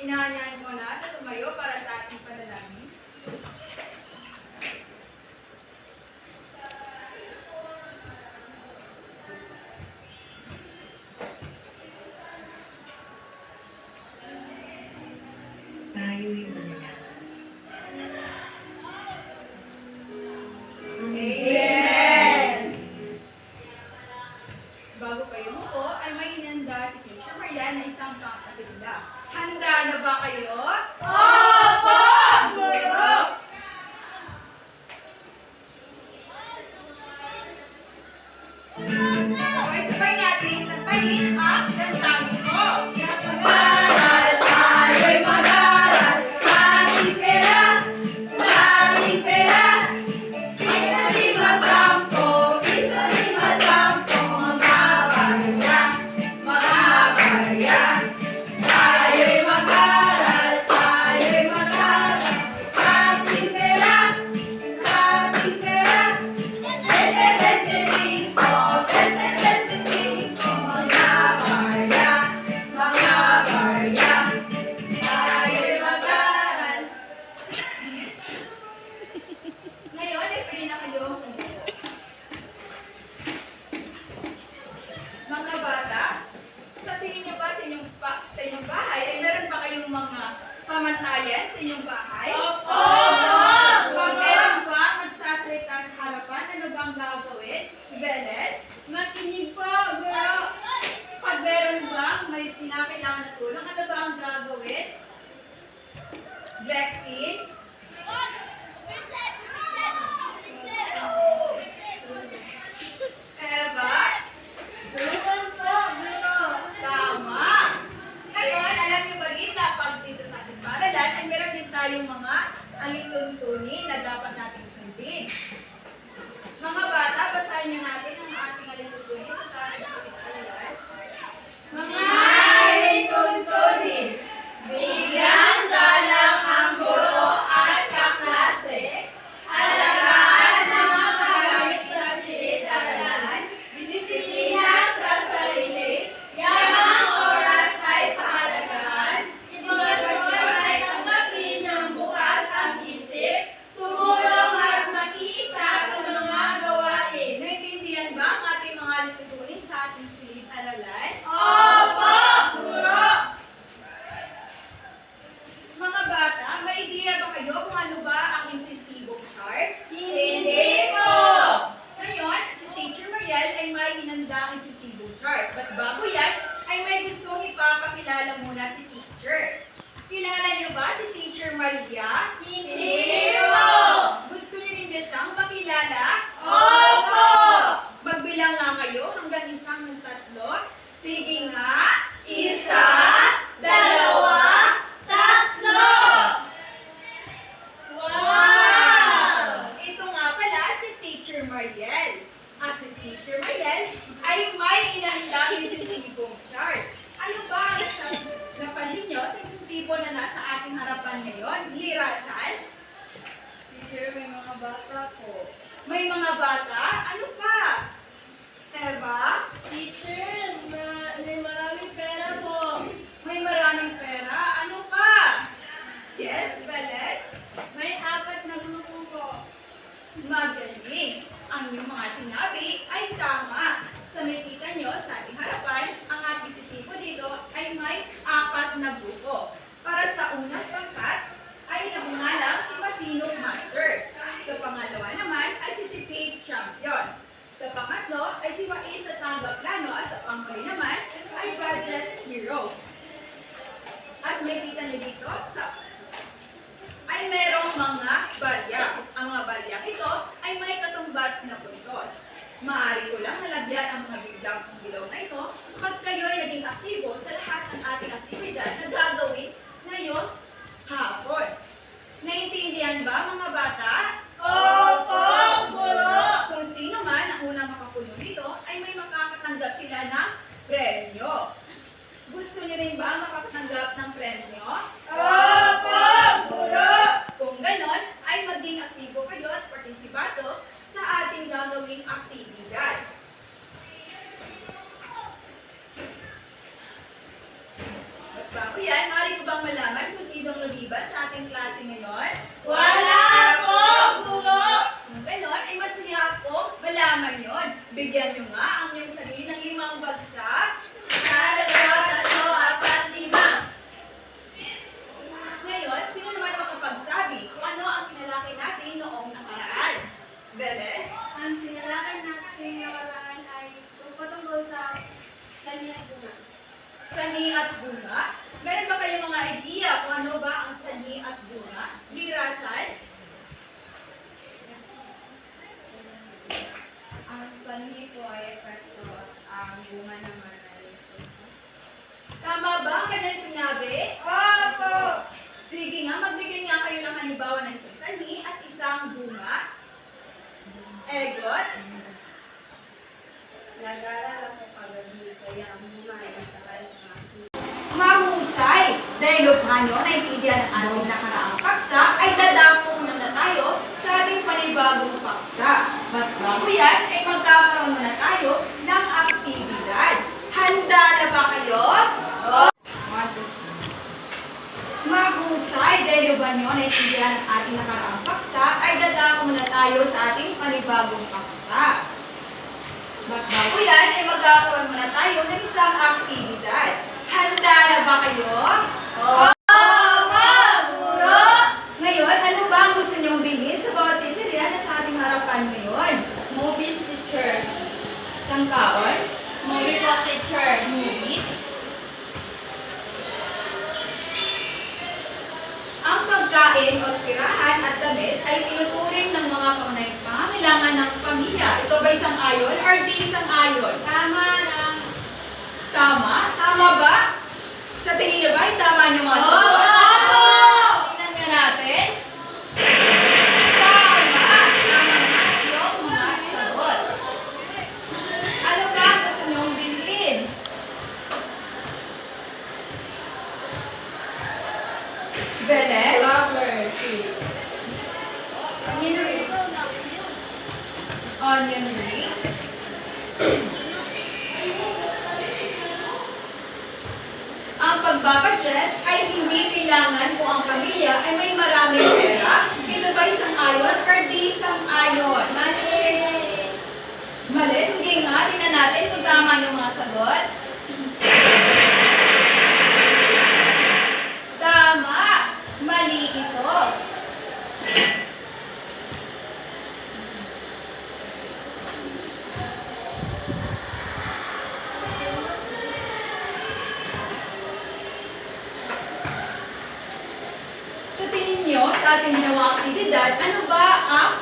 Inaanyahan ko na tumayo para sa ating panalangin. Tayo'y manalangin. Amen! Bago kayo umupo, ay may hinanda si Teacher Marian na isang pangkasigla. Handa na ba kayo? Opo! Guro! Sabay-sabay natin tantayin ang damdamin ko. Mag-aral tayo'y mag-aral, maraming pera, maraming pera. Isa, lima, sampo, mga barya, mga barya. Tayo'y mag-aral, sa ating pera, sa ating pera. 20, 25, 20, 25, mga barya, mga barya. Tayo'y mag-aral. Ngayon, ay pwede na kayo umupo. Mga bata, sa tingin niyo ba sa inyong bahay, ay meron ba kayong mga pamantayan sa inyong bahay? Opo! Pag meron ba nagsasalita sa harapan, ano ba ang gagawin? Beles? Makinig po, guro! Pag meron ba may pinakailangan na tulong, ano ba ang gagawin? Flexing? Eva? Tulungan po, guro! Tama! Ngayon, alam niyo ba rin na pag dito sa ating paaralan, ay meron din tayong mga alituntunin na dapat nating sundin. Mga bata, basahin niyo natin ang ating alituntunin sa ating paaralan. Mga alituntunin. Bigyan galang ang guro at kaklase. Alagaan ang mga gamit sa silid-aralan. Disiplina sa sarili. Yamang oras ay pahalagahan. Inobasyon ay tanggapin ng bukas ang isip. Tumulong at makiisa sa mga gawain. Naintindihan ba ang ating mga alituntunin sa ating silid-aralan? Opo, guro! Mga bata, may ideya ba kayo kung ano ba ang insentibo chart? Hindi po! Ngayon, si Teacher Mariel ay may hinanda ang insentibo chart. But bago yan, ay may gustong ipapakilala muna si Teacher. Kilala niyo ba si Teacher Maria? Hindi po! Gusto niyo rin ba siyang makilala? Opo! Magbilang nga kayo hanggang isang ng tatlo. Sige nga. Isa, dalawa, tatlo! Wow! Ito nga pala si Teacher Mariel. At si Teacher Mariel ay may inahandang insentibong chart. Ano ba ang napansin nyo sa insentibo na nasa ating harapan ngayon? Lirasan? Teacher, may mga bata po. May mga bata? Ano pa? Eva? Teacher, may maraming pera po. May maraming pera? Ano pa? Yes, Beles? May 4 na grupo po. Magaling. Ang iyong mga sinabi ay tama. Sa makita nyo sa ating harapan, ang ating sitibo dito ay may 4 na grupo. Para sa unang pangkat ay naungalang si Masinong Master. Sa pangalawa naman ay si Tipid Champions. Sa pangatlo ay si Wais at Tanggap-Plano at sa panghuli naman ay Budget Heroes. As makita nyo dito, ay merong mga barya. Ang mga barya ito ay may katumbas na puntos. Maaari ko lang nalagyan ang mga biglang ilaw na ito pag kayo ay naging aktibo sa lahat ng ating aktibidad na gagawin ngayong hapon. Naintindihan ba mga bata? Opo, guro! Kung sino man ang unang makapuno nito ay may makakatanggap sila ng premyo. Gusto niyo rin ba makatanggap ng premyo? Opo, guro! Kung ganon, ay maging aktibo kayo at partisipato sa ating gagawing aktibidad. Bago yan, maaari ko bang malaman kung sinong lumiban sa ating klase ngayon? Wala po, guro! Kung ganon, ay masaya ako malaman yon. Bigyan nyo nga ang inyong sarili ng 5 bagsak. 1, 2, 3, 4, 5. Ngayon, sino naman ang makapagsabi kung ano ang kinalaki natin noong nakaraan? Beles? Ang pinalakad natin nakaraan ay patungkol sa sani at bunga. Sani at bunga? Meron ba kayong mga idea kung ano ba ang sani at bunga? Lirasan? Ang sani po ay epekto at ang bunga naman ay resulta. Tama ba ang kanyang sinabi? Opo! Sige nga, magbigay nga kayo ng halimbawa ng isang sani at isang bunga. Egot? Nag-aaral ako kagabi kaya ang bunga ay natakal sa akin. Mahusay! Dahil upang nyo naintindihan ang ating nakaraang paksa, ay dadako na tayo sa ating panibagong paksa. But bago yan, ay magkakaroon muna tayo ng aktibidad. Handa na ba kayo? Mahusay! Dahil upang nyo naintindihan ang ating nakaraang paksa, ay dadako muna tayo sa ating panibagong paksa. But bago yan, ay magkakaroon muna tayo ng isang aktibidad. Handa na ba kayo? Opo, guro! Ngayon, ano ba ang gusto niyong bilhin sa bawat chichirya na sa ating harapan ngayon? Mobile teacher. Isang kaon? Movie po teacher. Movie? Ang pagkain o tirahan at damit ay tinuturing ng mga kaunayang pangangailangan ng pamilya. Ito ba isang ayon or di isang ayon? Tama lang. Tama? Tama ba? Sa tingin niyo ba ay tama niyo mga sagot? Opo! Tingnan nga natin. Tama! Tama nga yung mga sagot. Ano ba ang gusto niyong bilhin? Beles? Flower. Onion rings. Onion rings? Ang pagbabudget ay hindi kailangan kung ang pamilya ay may maraming pera. Ito ba isang ayon or di isang ayon? Mali. Mali? Sige nga, tingnan natin kung tama yung mga sagot. Tama! Mali ito. Sa tingin nyo, sa ating ginawang aktibidad, ano ba ang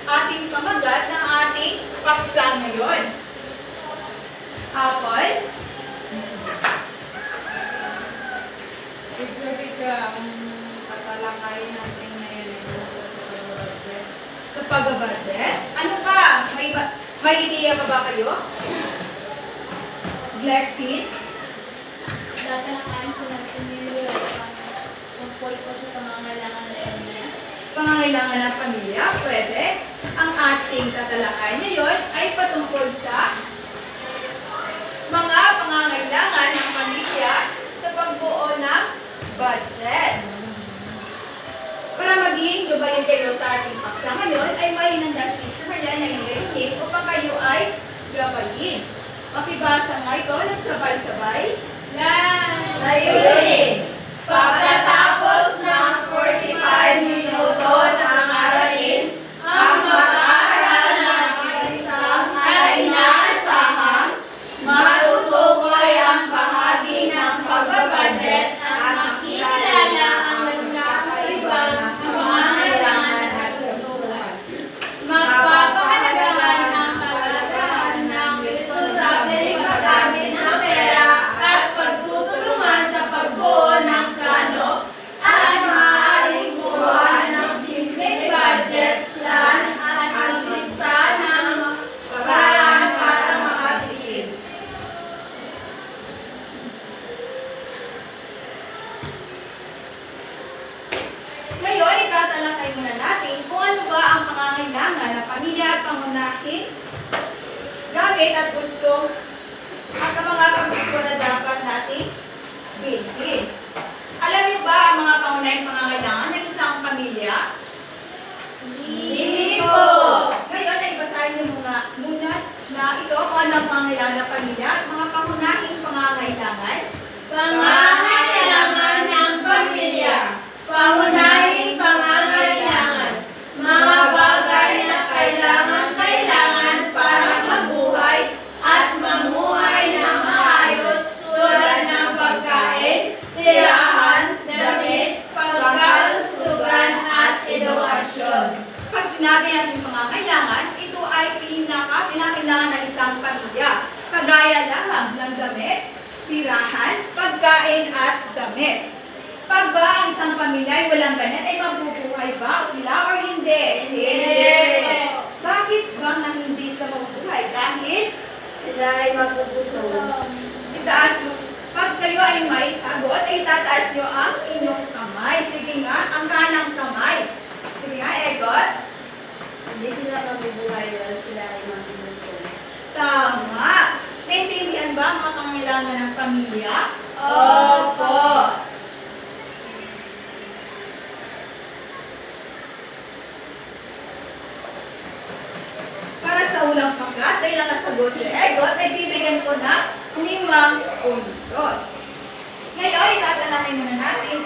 ating pamagat ng ating paksa ngayon? Apple? Bigla-bigla ang tatalakay natin ngayon ay Sa pag-budget? Ano pa? May ideya pa ba kayo? Glexin? tatalakayin po natin yung tungkol po sa pangangailangan na pamilya. Pangangailangan ng pamilya? Pwede. Ang ating tatalakayin ngayon ay patungkol sa mga pangangailangan ng pamilya sa pagbuo ng budget. Para maging gabayan kayo sa ating paksa ngayon, ay may hinanda si Teacher Marian na ilihim upang kayo ay gabayin. Makibasa nga ito ng sabay-sabay. Layunin! Pagkatapos ng 45 minuto ng aralin, ang mag-aaral ng isang ay inaasahang matutukoy ang bahagi ng pagbabudget at makikilala ang nagkakaiba ng pangangailangan at gustuhan. Magpapahalagahan ng kahalagahan ng responsableng paggamit ng pera at pagtutulungan sa pagbuo ng plano at maaaring buuan ng simpleng budget plan at maglista ng paraan para makatipid. Ngayon, itatalakay muna natin kung ano ba ang pangangailangan ng pamilya at pangunahing gamit at gusto at ang mga gusto na dapat nating bilhin. Alam niyo ba ang mga pangunahing pangangailangan ng isang pamilya? Hindi po. Ngayon ay basahin niyo muna na ito kung ano ang pangangailangan ng pamilya at mga pangunahing pangangailangan. Pangangailangan ng pamilya. Pangunahing pangangailangan. Mga bagay na kailangan para mabuhay at mamuhay ng maayos tulad ng pagkain, tirahan, damit, pagkalusugan at edukasyon. Pag sinabi natin pangangailangan, ito ay pinakailangan ng isang pamilya. Kagaya lamang ng damit, tirahan, pagkain at damit. Pag ba ang isang pamilya ay walang ganyan, ay mabubuhay ba sila o hindi? Bakit ba nang hindi sila mabubuhay? Dahil Sila ay magugutom. itaas mo. Pag kayo ay may sagot, ay tataas nyo ang inyong kamay. Sige nga, ang kanang kamay. Sige nga, Egot. Hindi sila mabubuhay dahil sila ay magugutom. Tama. Naintindihan ba ang mga pangangailangan ng pamilya? Opo. Para sa ulang pangkat, dahil nakasagot si Egot, ay bibigyan ko ng 5 puntos. Ngayon, itatalakay muna natin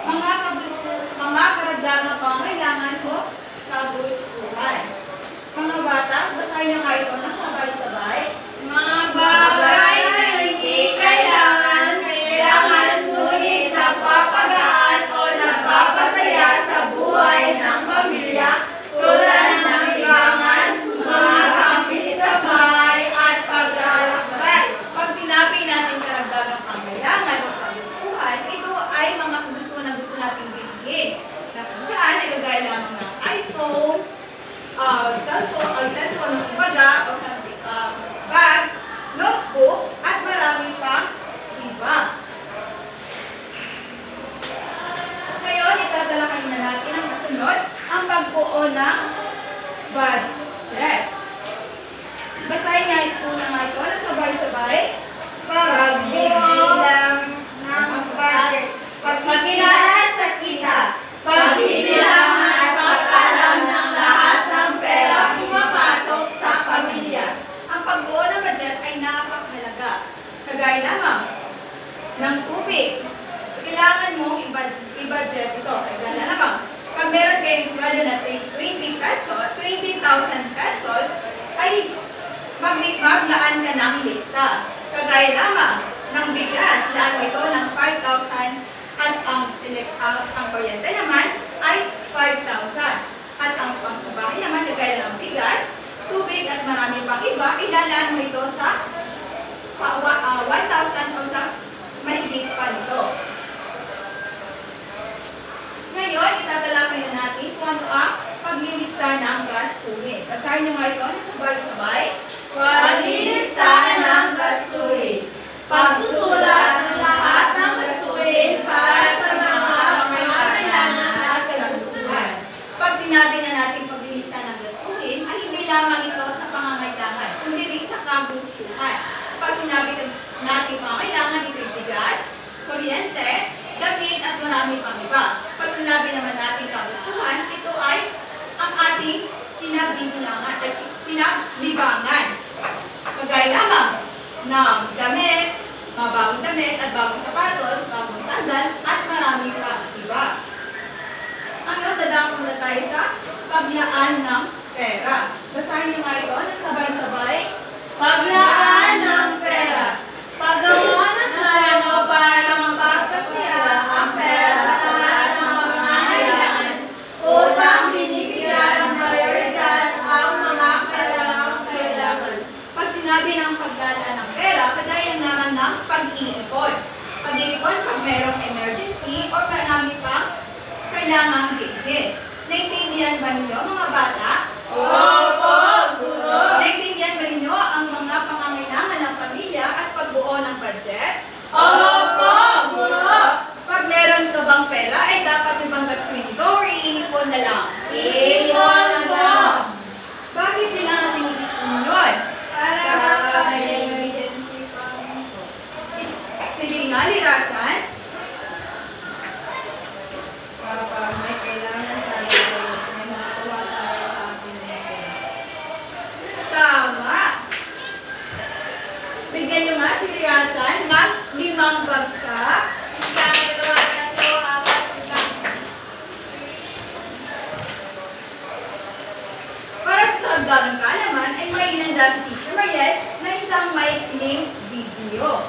ang mga karagdagang pangangailangan o kagustuhan. Mga bata, basahin nyo nga ito na sabay-sabay. Mga bagay na hindi kailangan ngunit nagpapagaan o nagpapasaya sa buhay ng pamilya tulad ng libangan, mga gamit sa bahay at paglalakbay. Pag sinabi natin karagdagang pangangailangan o kagustuhan, ito ay mga kagustuhan na gusto nating bilhin. Na kung saan ay kagaya lamang ng iPhone, cellphone ng ibaga, o bags, notebooks, at marami pang iba. Ngayon, itatalakay na natin ang kasunod, ang pagbuo ng budget. Basahin niya ito na ito na sabay-sabay. Pagbibilang ng budget. Pagkakilala sa kita. Pagbibilangan at pag-alam ng lahat ng pera pumapasok sa pamilya. Ang pagbuo ng budget ay napakahalaga. Kagaya lamang ng tubig. Kailangan mong i-budget ito. Kagaya lamang, pag meron kayong sweldo na 20,000 pesos, ay maglaan ka ng lista. Kagaya lamang ng bigas, laan mo ito ng 5,000 at ang kuryente naman ay 5,000. At ang pangsabahay naman, kagaya ng bigas, tubig at marami pang iba, ilalaan mo ito sa 1,000 o sa mahigit pa nito. Ngayon, itatalakay na natin kung ano ang paglilista ng gastuhin. Basahin nyo nga ito na sabay-sabay. Paglilista ng gastuhin. Pagsusulat ng lahat ng gastuhin para sa mga pangangailangan at kagustuhan. Pag sinabi na natin paglilista ng gastuhin, ay hindi lamang ito sa pangangailangan, kundi rin sa kagustuhan. Pag sinabi natin pangangailangan, ito yung bigas, kuryente, damit at marami pang iba. Pag sinabi naman natin kagustuhan, ito ay ang ating pinaglibangan. Kagaya lamang ng damit, mabagong damit at bagong sapatos, bagong sandals at marami pang iba. Ngayon, dadako na tayo sa paglaan ng pera. Basahin niyo nga ito na sabay-sabay. Paglaan ng pera. Paggawa ng plano para mapagkasya ang pera sa lahat ng pangangailangan upang binibigyan ng prioridad ang mga kailangan. Pag sinabi ng paglalaan ng pera, kagaya naman ng pag-iipon. Pag-iipon pag mayroong emergency o marami pang kailangang bilhin. Naintindihan ba ninyo mga bata? Opo, guro. Naintindihan ba ninyo ang mga pangangailangan ng pamilya at pagbuo ng budget? Opo, guro. Pag meron ka bang pera, ay dapat mo bang gastuin ito or iipon na lang? Ipon mo. Bakit kailangan natin iipon yun? Para emergency fund po. nga, Lirasan? Kapag may kailangan tayo, may makakuha tayo sa ating mga. Tama! Bigyan nyo nga si Lirasan ng 5 bagsak. Isang, dalawa, tatlo, apat, lima. Para sa karagdagang kaalaman ay may inanda si Teacher Mariel na isang maikling video.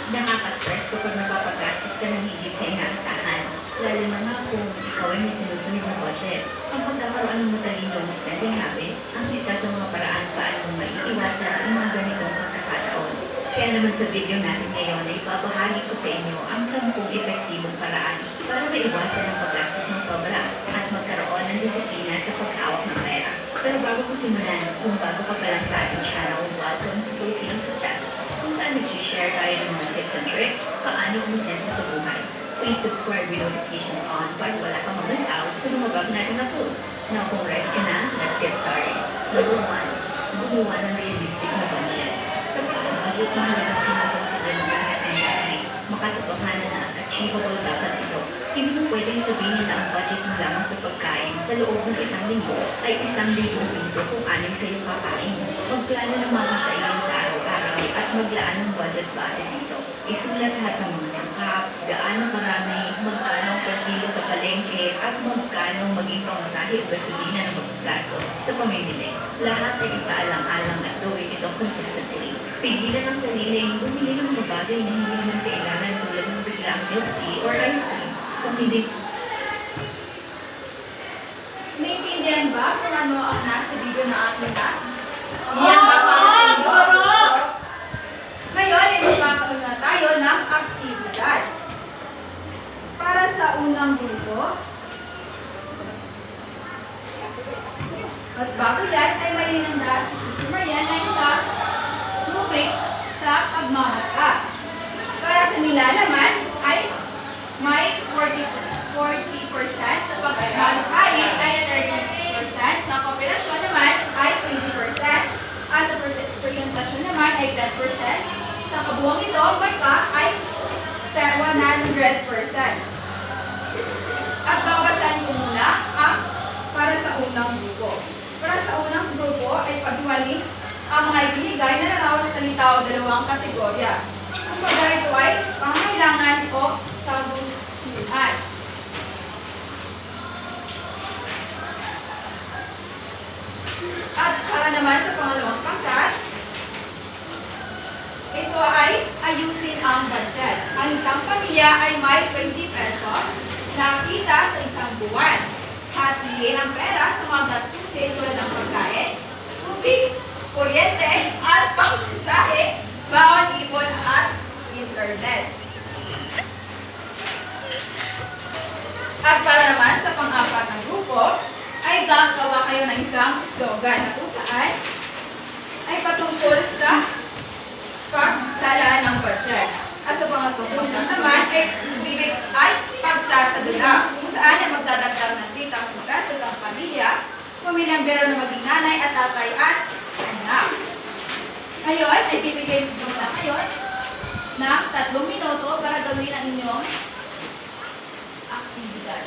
Nakaka-stress kapag napapagastos ka ng higit sa inaasahan. Lalo na nga kung ikaw ay may sinusunod na budget. Ang pagkakaroon ng matalinong spending habit ang isa sa mga paraan paano maiiwasan ang mga ganitong pagkakataon. Kaya naman sa video natin ngayon ay ibabahagi ko sa inyo ang 10 epektibong paraan para maiwasan ang paggastos ng sobra at magkaroon ng disiplina sa paghawak ng pera. Pero bago ko simulan, kung bago ka pa lang sa ating channel, welcome to Philippine Success, kung saan nag-share tayo ng mga tips and tricks paano umisenso sa buhay. Please subscribe with notifications on para wala kang ma-miss out sa mga bago nating uploads. Now kung ready ka na, let's get started. Number 1, gumawa ng realistic na budget. Sa pag-budget, mahalagang pinakonsider ng lahat ng bagay. Makatotohanan na achievable dapat ito. Hindi mo pwedeng sabihin na ang budget mo lamang sa pagkain sa loob ng 1 linggo ay 1,000 piso kung 6 kayo kakain. Magplano ng mga kainin sa araw-araw at maglaan ng budget base dito. Isulat lahat ng mga sangkap, gaano karami, magkano per kilo sa palengke, at magkano maging pamasahe o gasolina na magagastos sa pamimili. Lahat ay isaalang-alang at gawin ito consistently. Pigilan ang sariling bumili ng mga bagay na hindi naman kailangan tulad ng biglaang milk tea or ice cream. Kung hindi, Naiintindihan ba kung ano ang nasa video na akin na? Yan ba para sa inyo? Ngayon ay magkakaroon na tayo ng aktibidad. Para sa unang grupo, at bago yan ay may hinanda si Teacher Marian na isang rubrics sa pagmamata. Para sa nilalaman ay may 40% sa pagkain ay 30%, sa kooperasyon naman ay 20%, at sa presentasyon naman ay 10%, sa kabuuang ito, marka ay 100%. At babasahin ko muna ang para sa unang grupo. Para sa unang grupo ay paghiwalay ang mga ibinigay na narawas sa salita o 2 kategorya. Ang bagay ito ay pangailangan o kagustuhan. At para naman sa pangalawang pangkat, ito ay ayusin ang budget. Ang isang pamilya ay may 20 pesos na kita sa isang buwan. Hatiin ang pera sa mga gastusin tulad ng pagkain, tubig, kuryente, at pangmasahe, bawat ipon at internet. At para naman sa pang-apat na grupo, ay gagawa kayo ng isang slogan na kung saan ay patungkol sa paglalaan ng budget. At sa pangatlong pangkat naman ay pagsasadula, kung saan ay magdadagdag ng 3,000 pesos ang pamilya, pamilyang bero na maging nanay at tatay at anak. Ngayon ay bibigay mo na kayo ng 3 minuto para gawin ang inyong aktibidad.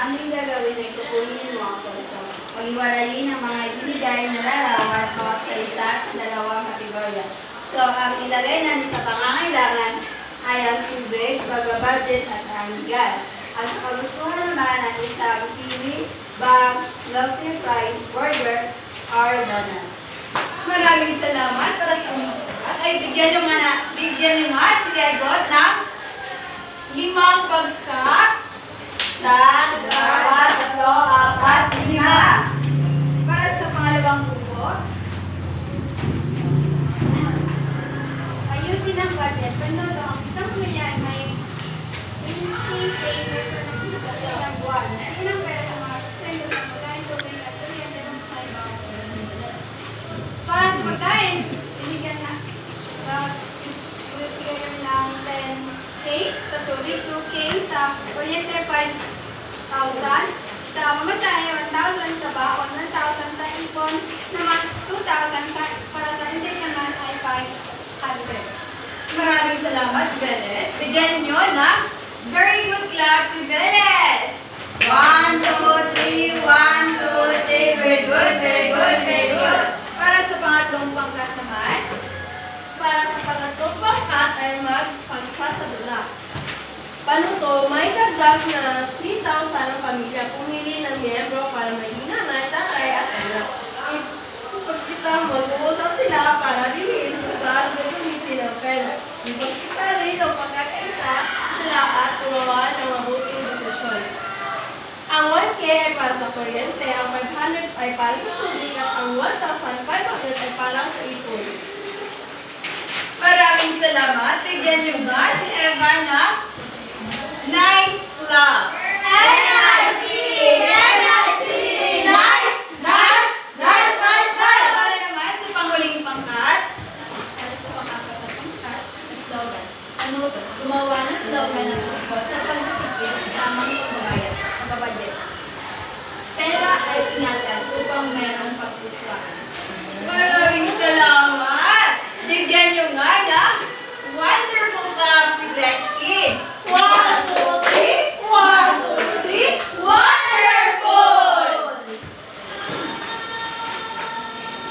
aming gagawin ay kukunin mo ako. So, pag-iwalayin ang mga ibinigay na larawan at mga salita sa dalawang kategorya. So, ang ilagay namin sa pangangailangan ay ang tubig, pag-budget at ang gas. At sa kagustuhan naman ang isang TV, bag, healthy fries, burger, or donut. Maraming salamat para sa inyong pagkat. Ay bigyan nyo nga si Egot ng 5 bagsak. Sa, 2, 3, 4, 5. Para sa pangalawang grupo, Ayusin ang budget. Panood ang isang pamilya ay may 20 pesos na nagkita sa isang buwan. Yun ang pera sa mga extended ng pagkain, tubig at kuryente ng sa ibang pamilya. Para sa pagkain, binigyan kami ng 10K sa tubig, 2K sa kuryente, 5,000 sa mamasahe, 1,000 sa baon, 1,000 sa ipon, naman 2,000 para sa hindi naman ay 500. maraming salamat, Veles. Bigyan nyo ng very good clap si Veles. 1, 2, 3, 1, 2, 3. Very good, very good, very good. Para sa pangatlong pangkat naman, Para sa pangatlong pangkat ay magpagsasadula. Paano to? May dagdag na 3,000 ang pamilya pumili ng miyembro para may hinanay, tatay at anak. Pagkita mag-uusap sila para bilhin kung saan gagamitin ang pera. Pagkita rin ang pagkakaisa sila at gumawa ng mabuting desisyon. Ang 1K ay para sa kuryente, ang 500 ay para sa tubig at ang 1,500 ay para sa ipon. maraming salamat. Bigyan nyo nga si Eva ng nice clap. N-I-C! N-I-C! Nice! Nice! Nice! Nice! Nice! Para naman sa panguling pangkat, Para sa pangkapat na pangkat, slogan. Ano to? Gumawa ng slogan ng mascot sa pagtitipid tamang pagbabayad sa pabudget. Pera ay ingatan upang merong pagpupuan. maraming salamat. Bigyan nyo nga ng wonderful clap si Lexi. 1, 2, 3! 1, 2, 3! Wonderful!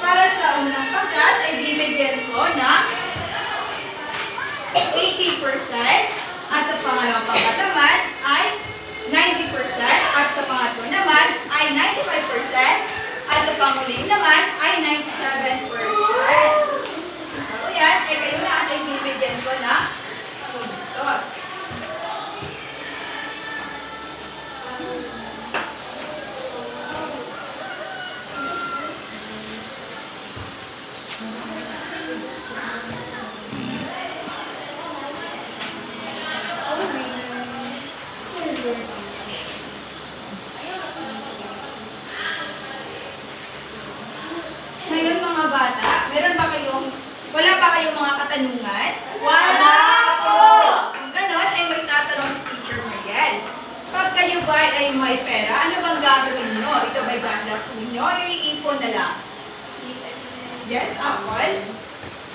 Para sa unang pangkat ay bibigyan ko ng 80% at sa pangalawang pangkat naman ay 90% at sa pangatlo naman ay 95% at sa panguling naman ay 97%. So yan, ay kayo na at ay bibigyan ko ng puntos. Ngayon mga bata, wala ba kayong mga katanungan? Wala po! Kung ganon, ay may tatanong si Teacher Mariel. Pag kayo ba ay may pera, ano bang gagawin nyo? Ito ba'y gagastos nyo o iipon na lang? Yes, Apple?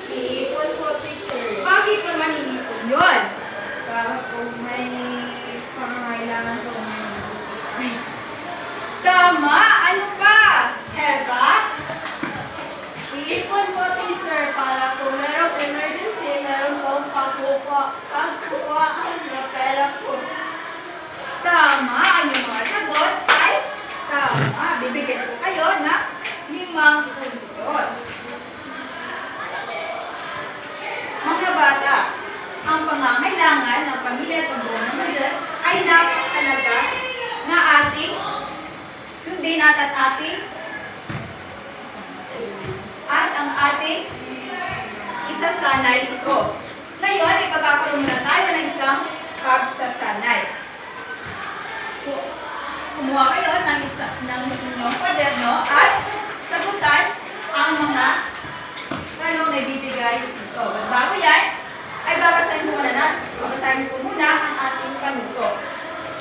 Iipon po, teacher. Bakit naman iipon yun? Para kung may pangangailangan po Tama! Ano pa? Eva? Iipon po, teacher, para kung merong emergency, meron pong pagkuhaan na pera po. Tama! Ang inyong mga sagot ay tama. Bibigyan ko kayo ng 5 puntos. Mga bata, ang pangangailangan ng pamilya at pagbuo ng budget ay napakalaga na ating sundin at ating ang ating isasanay ito. Ngayon, ipagkakaroon muna tayo ng isang pagsasanay. Kumuha kayo ng inyong kwaderno at sagutan ang mga tanong na ibibigay ito. Bago yan, ay babasahin ko muna ang ating panuto.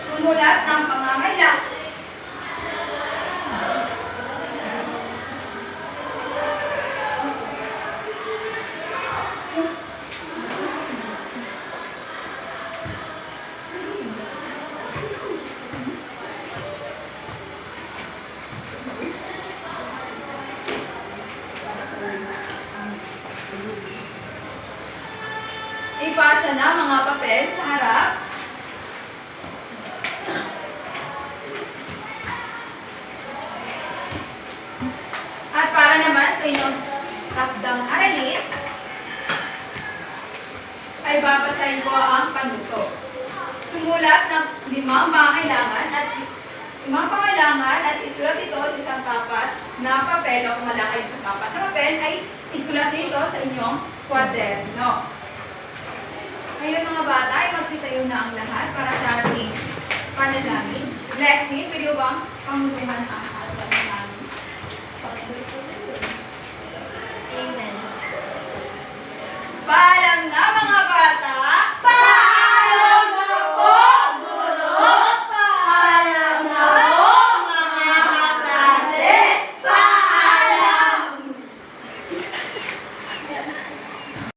Sumulat ng pangangailangan. ay babasahin ko ang panuto. Sumulat ng limang pangailangan at isulat ito sa isang kapat na papel o kung wala kayo sa kapat na papel ay isulat nito sa inyong kwaderno. Ngayon mga bata ay magsitayo na ang lahat para sa ating panalangin. Lexi, pwede bang pamunuhan ang